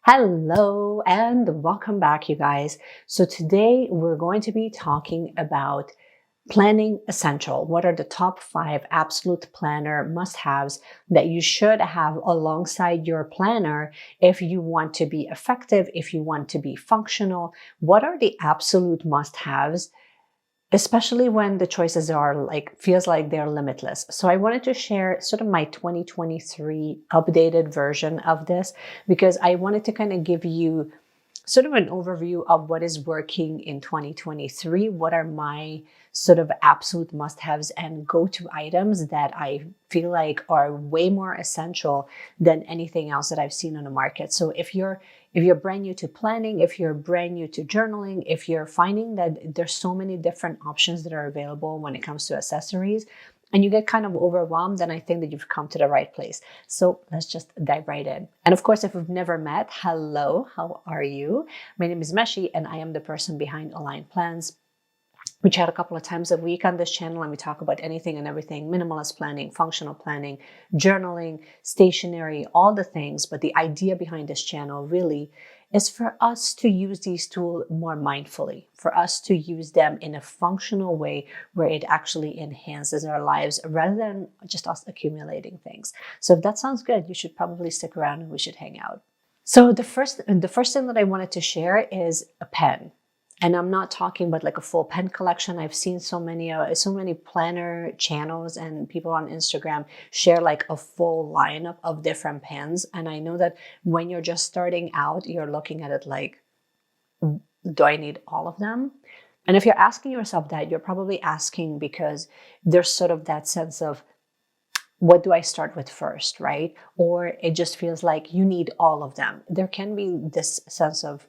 Hello and welcome back, you guys. So today we're going to be talking about planning essential. What are the top 5 absolute planner must-haves that you should have alongside your planner if you want to be effective, if you want to be functional? What are the absolute must-haves, especially when the choices are feels like they're limitless? So I wanted to share sort of my 2023 updated version of this because I wanted to kind of give you sort of an overview of what is working in 2023. What are my sort of absolute must-haves and go-to items that I feel like are way more essential than anything else that I've seen on the market. So if you're brand new to planning, if you're brand new to journaling, if you're finding that there's so many different options that are available when it comes to accessories, and you get kind of overwhelmed, then I think that you've come to the right place. So let's just dive right in. And of course, if we've never met, hello, how are you? My name is Meshi, and I am the person behind Align Plans. We chat a couple of times a week on this channel, and we talk about anything and everything: minimalist planning, functional planning, journaling, stationery, all the things. But the idea behind this channel really is for us to use these tools more mindfully, for us to use them in a functional way where it actually enhances our lives rather than just us accumulating things. So if that sounds good, you should probably stick around and we should hang out. So the first thing that I wanted to share is a pen. And I'm not talking about like a full pen collection. I've seen so many planner channels and people on Instagram share like a full lineup of different pens. And I know that when you're just starting out, you're looking at it like, do I need all of them? And if you're asking yourself that, you're probably asking because there's sort of that sense of, what do I start with first, right? Or it just feels like you need all of them. There can be this sense of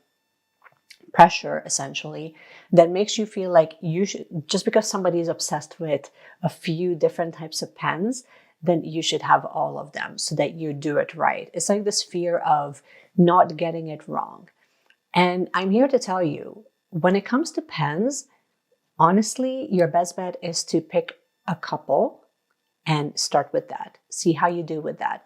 pressure, essentially, that makes you feel like you should, just because somebody is obsessed with a few different types of pens, then you should have all of them so that you do it right. It's like this fear of not getting it wrong. And I'm here to tell you, when it comes to pens, honestly, your best bet is to pick a couple and start with that. See how you do with that.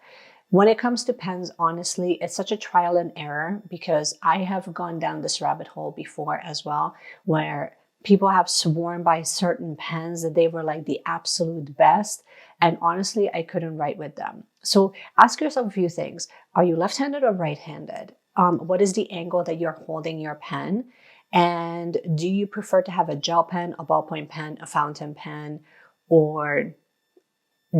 When it comes to pens, honestly, it's such a trial and error because I have gone down this rabbit hole before as well, where people have sworn by certain pens that they were like the absolute best. And honestly, I couldn't write with them. So ask yourself a few things. Are you left-handed or right-handed? What is the angle that you're holding your pen? And do you prefer to have a gel pen, a ballpoint pen, a fountain pen, or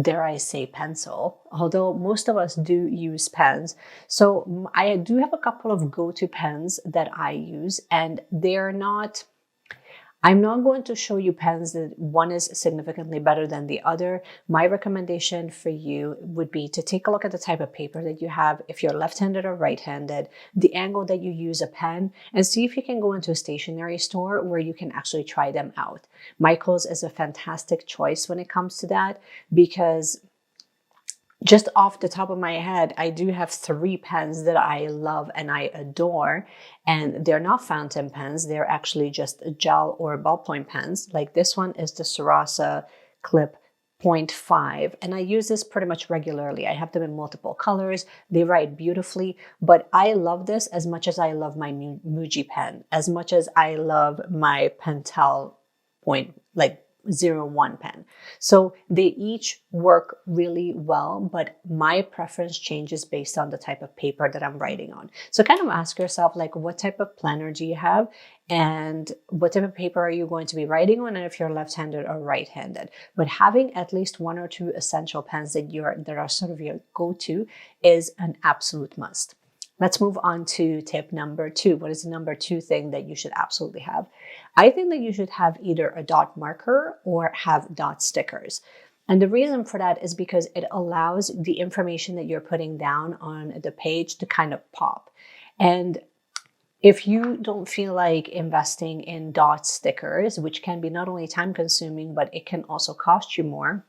dare I say pencil, although most of us do use pens. So I do have a couple of go-to pens that I use, and I'm not going to show you pens that one is significantly better than the other. My recommendation for you would be to take a look at the type of paper that you have, if you're left-handed or right-handed, the angle that you use a pen, and see if you can go into a stationery store where you can actually try them out. Michael's is a fantastic choice when it comes to that because just off the top of my head, I do have 3 pens that I love and I adore, and they're not fountain pens. They're actually just gel or ballpoint pens. Like this one is the Sarasa Clip 0.5, and I use this pretty much regularly. I have them in multiple colors. They write beautifully, but I love this as much as I love my Muji pen, as much as I love my Pentel point, like 01 pen. So they each work really well, but my preference changes based on the type of paper that I'm writing on. So kind of ask yourself, like, what type of planner do you have? And what type of paper are you going to be writing on? And if you're left-handed or right-handed. But having at least 1 or 2 essential pens that are sort of your go-to is an absolute must. Let's move on to tip number 2. What is the number 2 thing that you should absolutely have? I think that you should have either a dot marker or have dot stickers. And the reason for that is because it allows the information that you're putting down on the page to kind of pop. And if you don't feel like investing in dot stickers, which can be not only time consuming, but it can also cost you more,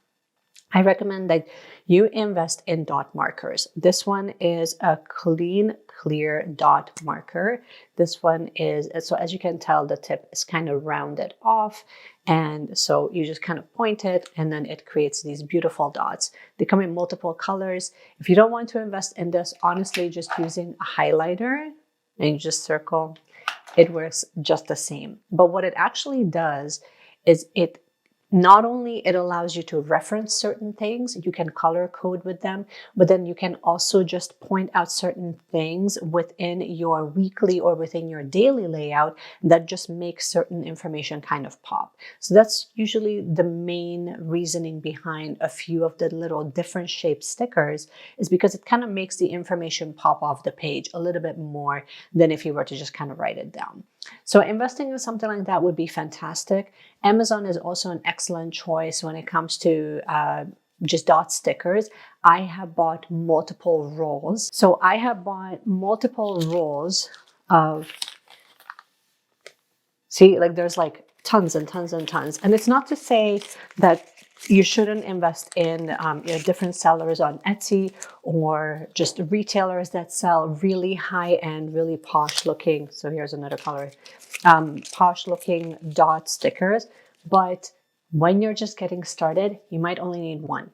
I recommend that you invest in dot markers. This one is a clean, clear dot marker. This one is, so as you can tell, the tip is kind of rounded off. And so you just kind of point it and then it creates these beautiful dots. They come in multiple colors. If you don't want to invest in this, honestly, just using a highlighter and you just circle, it works just the same. But what it actually does is it not only it allows you to reference certain things, you can color code with them, but then you can also just point out certain things within your weekly or within your daily layout that just makes certain information kind of pop. So that's usually the main reasoning behind a few of the little different shaped stickers, is because it kind of makes the information pop off the page a little bit more than if you were to just kind of write it down. So investing in something like that would be fantastic. Amazon is also an excellent choice when it comes to just dot stickers. I have bought multiple rolls. So I have bought multiple rolls of, see, like there's like tons and tons and tons. And it's not to say that you shouldn't invest in different sellers on Etsy or just retailers that sell really high-end, really posh-looking. So here's another color, posh-looking dot stickers. But when you're just getting started, you might only need one.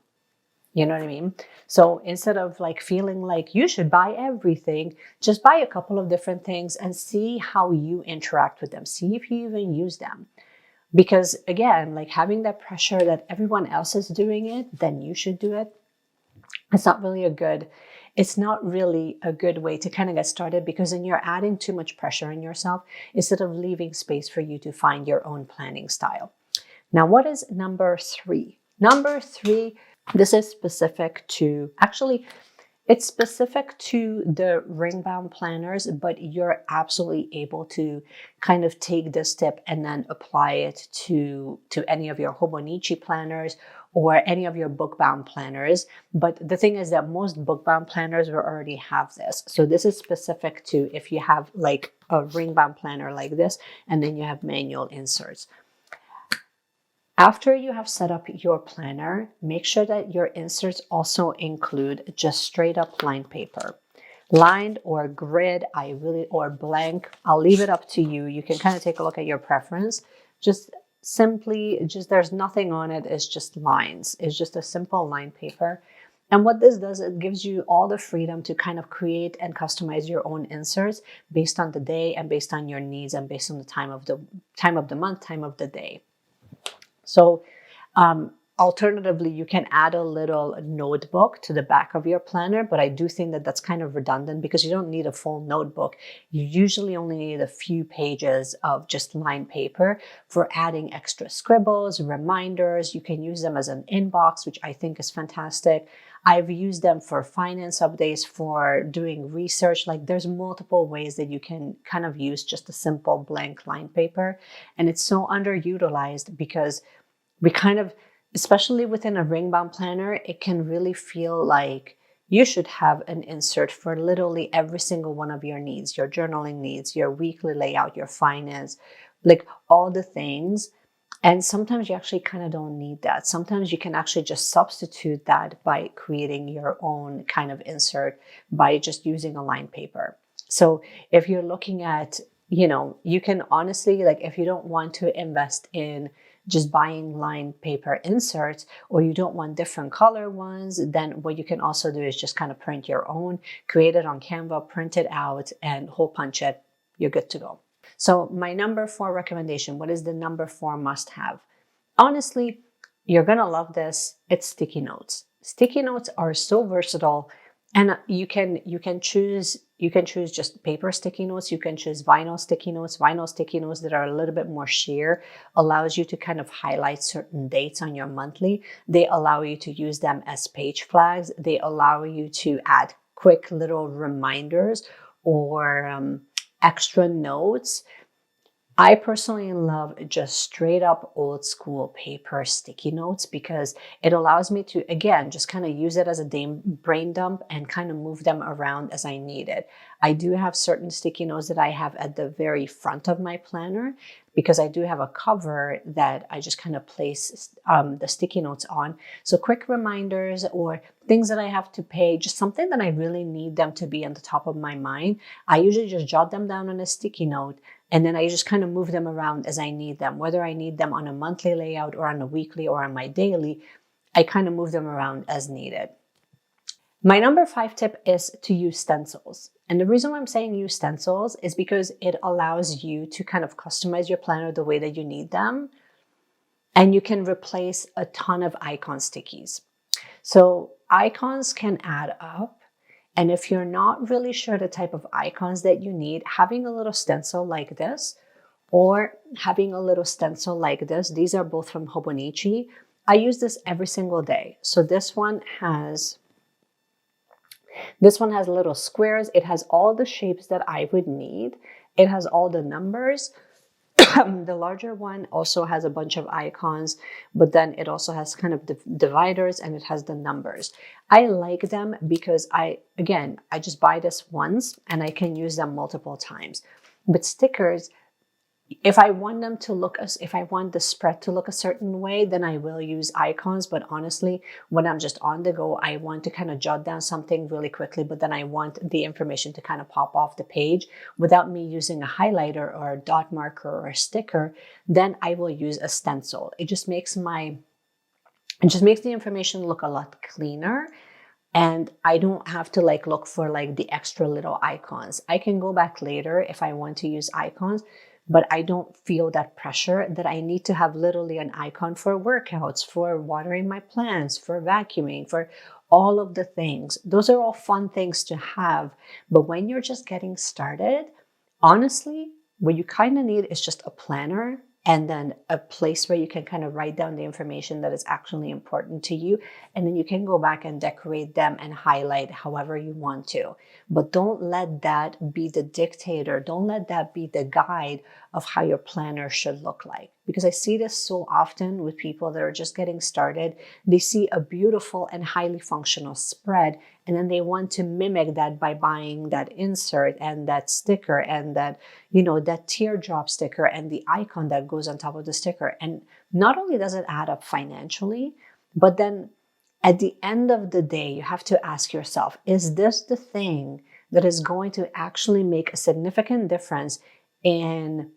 You know what I mean? So instead of like feeling like you should buy everything, just buy a couple of different things and see how you interact with them. See if you even use them. Because again, like having that pressure that everyone else is doing it, then you should do it. It's not really a good way to kind of get started, because then you're adding too much pressure on yourself instead of leaving space for you to find your own planning style. Now, what is number 3? Number 3, this is specific to, actually, it's specific to the ring-bound planners, but you're absolutely able to kind of take this tip and then apply it to any of your Hobonichi planners or any of your book-bound planners. But the thing is that most book-bound planners will already have this. So this is specific to if you have like a ring-bound planner like this, and then you have manual inserts. After you have set up your planner, make sure that your inserts also include just straight up lined paper. Lined or grid, or blank, I'll leave it up to you. You can kind of take a look at your preference. Just there's nothing on it. It's just lines. It's just a simple lined paper. And what this does, it gives you all the freedom to kind of create and customize your own inserts based on the day and based on your needs and based on the time of the month, time of the day. So alternatively, you can add a little notebook to the back of your planner, but I do think that that's kind of redundant because you don't need a full notebook. You usually only need a few pages of just lined paper for adding extra scribbles, reminders. You can use them as an inbox, which I think is fantastic. I've used them for finance updates, for doing research. Like there's multiple ways that you can kind of use just a simple blank lined paper. And it's so underutilized because we kind of, especially within a ring-bound planner, it can really feel like you should have an insert for literally every single one of your needs, your journaling needs, your weekly layout, your finance, like all the things. And sometimes you actually kind of don't need that. Sometimes you can actually just substitute that by creating your own kind of insert by just using a lined paper. So if you're looking at, you can honestly, like if you don't want to invest in just buying lined paper inserts, or you don't want different color ones, then what you can also do is just kind of print your own, create it on Canva, print it out, and hole punch it. You're good to go. So my number 4 recommendation, what is the number 4 must have? Honestly, you're going to love this. It's sticky notes. Sticky notes are so versatile, and you can choose just paper sticky notes. You can choose vinyl sticky notes. Vinyl sticky notes that are a little bit more sheer allows you to kind of highlight certain dates on your monthly. They allow you to use them as page flags. They allow you to add quick little reminders or extra notes. I personally love just straight up old school paper sticky notes because it allows me to, again, just kind of use it as a brain dump and kind of move them around as I need it. I do have certain sticky notes that I have at the very front of my planner because I do have a cover that I just kind of place the sticky notes on. So quick reminders or things that I have to pay, just something that I really need them to be on the top of my mind. I usually just jot them down on a sticky note, and then I just kind of move them around as I need them, whether I need them on a monthly layout or on a weekly or on my daily. I kind of move them around as needed. My number 5 tip is to use stencils. And the reason why I'm saying use stencils is because it allows you to kind of customize your planner the way that you need them. And you can replace a ton of icon stickies. So icons can add up. And if you're not really sure the type of icons that you need, having a little stencil like this or having a little stencil like this, these are both from Hobonichi. I use this every single day. So this one has little squares. It has all the shapes that I would need. It has all the numbers. The larger one also has a bunch of icons, but then it also has kind of dividers and it has the numbers. I like them because I just buy this once and I can use them multiple times. But stickers, if I want the spread to look a certain way, then I will use icons. But honestly, when I'm just on the go, I want to kind of jot down something really quickly, but then I want the information to kind of pop off the page without me using a highlighter or a dot marker or a sticker, then I will use a stencil. It just makes the information look a lot cleaner. And I don't have to look for the extra little icons. I can go back later if I want to use icons, but I don't feel that pressure that I need to have literally an icon for workouts, for watering my plants, for vacuuming, for all of the things. Those are all fun things to have. But when you're just getting started, honestly, what you kind of need is just a planner and then a place where you can kind of write down the information that is actually important to you. And then you can go back and decorate them and highlight however you want to. But don't let that be the dictator. Don't let that be the guide of how your planner should look like. Because I see this so often with people that are just getting started. They see a beautiful and highly functional spread, and then they want to mimic that by buying that insert and that sticker and that, that teardrop sticker and the icon that goes on top of the sticker. And not only does it add up financially, but then at the end of the day, you have to ask yourself, is this the thing that is going to actually make a significant difference in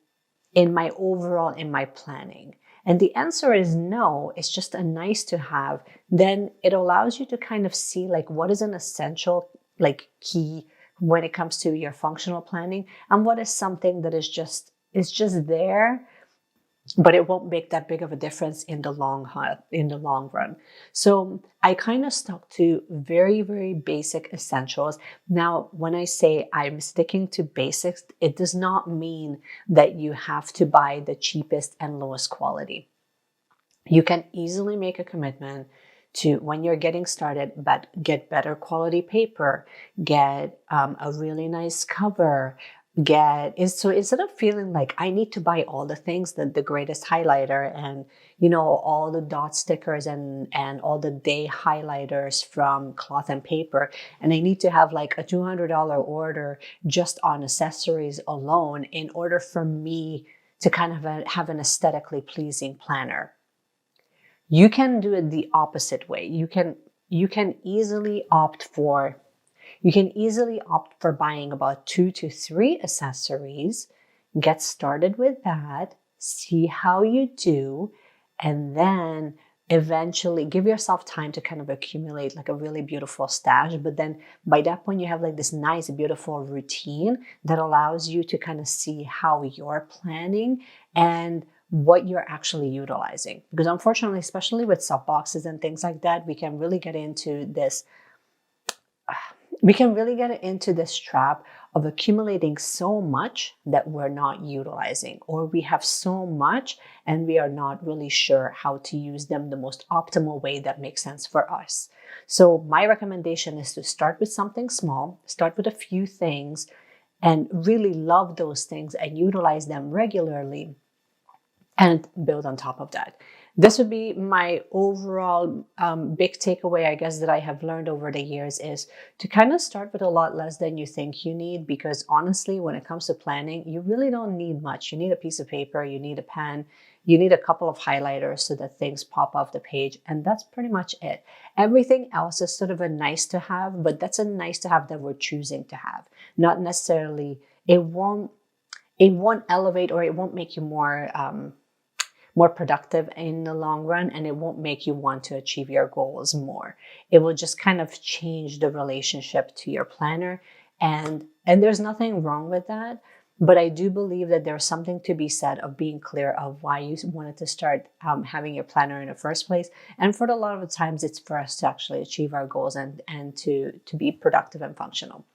my planning? And the answer is no. It's just a nice to have. Then it allows you to kind of see what is an essential key when it comes to your functional planning, and what is something that is just there, but it won't make that big of a difference in the long run. So I kind of stuck to very, very basic essentials. Now, when I say I'm sticking to basics, it does not mean that you have to buy the cheapest and lowest quality. You can easily make a commitment to, when you're getting started, but get better quality paper, get a really nice cover, so instead of feeling like I need to buy all the things, the greatest highlighter and all the dot stickers and all the day highlighters from Cloth and Paper, and I need to have a $200 order just on accessories alone in order for me to kind of have an aesthetically pleasing planner. You can do it the opposite way. You can easily opt for buying about 2 to 3 accessories, get started with that, see how you do, and then eventually give yourself time to kind of accumulate a really beautiful stash. But then by that point, you have this nice, beautiful routine that allows you to kind of see how you're planning and what you're actually utilizing. Because unfortunately, especially with sub boxes and things like that, we can really get into this trap of accumulating so much that we're not utilizing, or we have so much and we are not really sure how to use them the most optimal way that makes sense for us. So my recommendation is to start with something small, start with a few things, and really love those things and utilize them regularly and build on top of that. This would be my overall big takeaway, I guess, that I have learned over the years is to kind of start with a lot less than you think you need, because honestly, when it comes to planning, you really don't need much. You need a piece of paper, you need a pen, you need a couple of highlighters so that things pop off the page, and that's pretty much it. Everything else is sort of a nice to have, but that's a nice to have that we're choosing to have. Not necessarily, it won't elevate, or it won't make you more productive in the long run, and it won't make you want to achieve your goals more. It will just kind of change the relationship to your planner, and there's nothing wrong with that. But I do believe that there's something to be said of being clear of why you wanted to start having your planner in the first place. And for a lot of the times, it's for us to actually achieve our goals and to be productive and functional.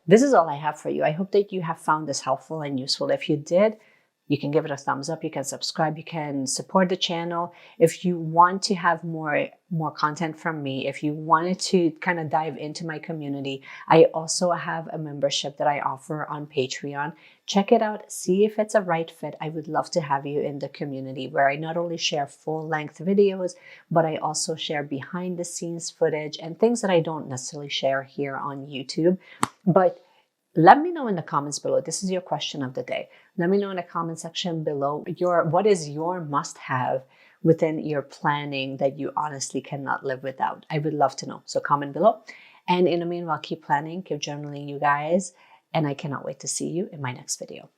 This is all I have for you. I hope that you have found this helpful and useful. If you did, you can give it a thumbs up, you can subscribe, you can support the channel. If you want to have more content from me, if you wanted to kind of dive into my community, I also have a membership that I offer on Patreon. Check it out, see if it's a right fit. I would love to have you in the community, where I not only share full-length videos, but I also share behind-the-scenes footage and things that I don't necessarily share here on YouTube. But let me know in the comments below. This is your question of the day. Let me know in the comment section below what is your must-have within your planning that you honestly cannot live without. I would love to know. So comment below. And in the meanwhile, keep planning, keep journaling, you guys. And I cannot wait to see you in my next video.